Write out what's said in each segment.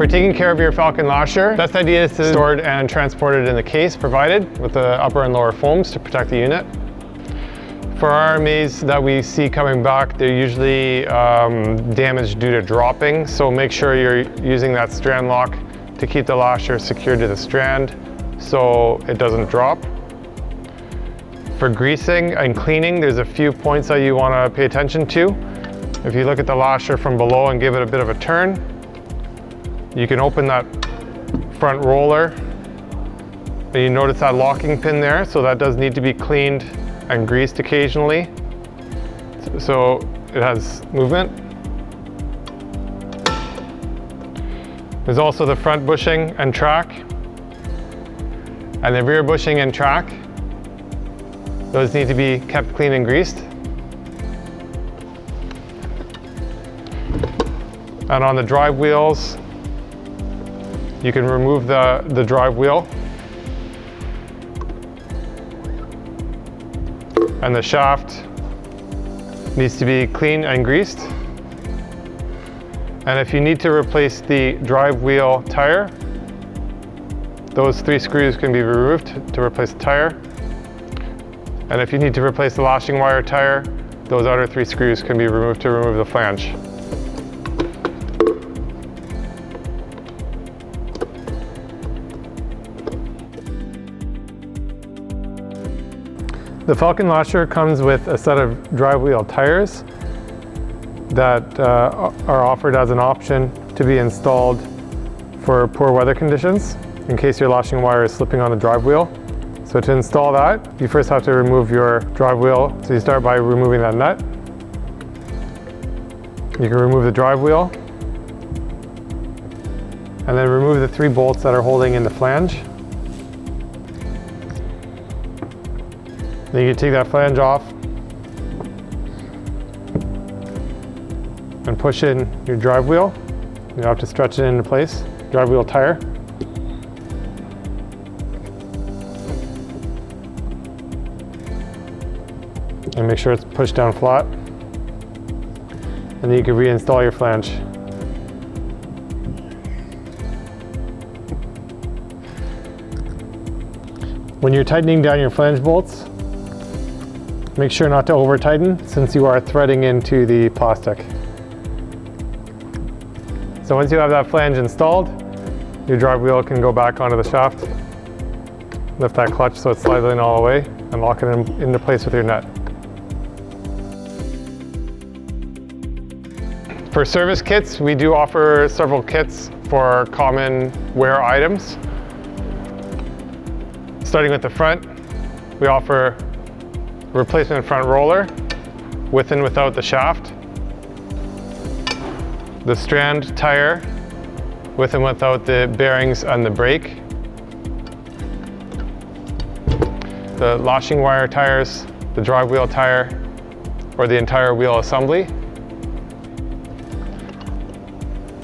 taking care of your Falcon Lasher, best idea is to store it and transport it in the case provided with the upper and lower foams to protect the unit. For RMAs that we see coming back, they're usually damaged due to dropping, so make sure you're using that strand lock to keep the lasher secured to the strand so it doesn't drop. For greasing and cleaning, there's a few points that you want to pay attention to. If you look at the lasher from below and give it a bit of a turn, you can open that front roller and you notice that locking pin there, so that does need to be cleaned and greased occasionally so it has movement. There's also the front bushing and track and the rear bushing and track. Those need to be kept clean and greased. And on the drive wheels, you can remove the drive wheel. And the shaft needs to be clean and greased. And if you need to replace the drive wheel tire, those 3 screws can be removed to replace the tire. And if you need to replace the lashing wire tire, those outer 3 screws can be removed to remove the flange. The Falcon Lasher comes with a set of drive wheel tires that are offered as an option to be installed for poor weather conditions in case your lashing wire is slipping on the drive wheel. So to install that, you first have to remove your drive wheel. So you start by removing that nut. You can remove the drive wheel and then remove the 3 bolts that are holding in the flange. Then you can take that flange off and push in your drive wheel. You have to stretch it into place, drive wheel tire. And make sure it's pushed down flat. And then you can reinstall your flange. When you're tightening down your flange bolts, make sure not to over tighten since you are threading into the plastic. So once you have that flange installed, your drive wheel can go back onto the shaft. Lift that clutch so it slides in all the way and lock it into place with your nut. For service kits, we do offer several kits for common wear items. Starting with the front, we offer replacement front roller with and without the shaft, the strand tire with and without the bearings and the brake, the lashing wire tires, the drive wheel tire, or the entire wheel assembly.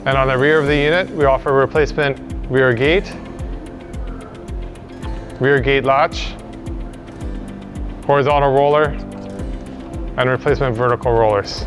And on the rear of the unit, we offer replacement rear gate latch, horizontal roller, and replacement vertical rollers.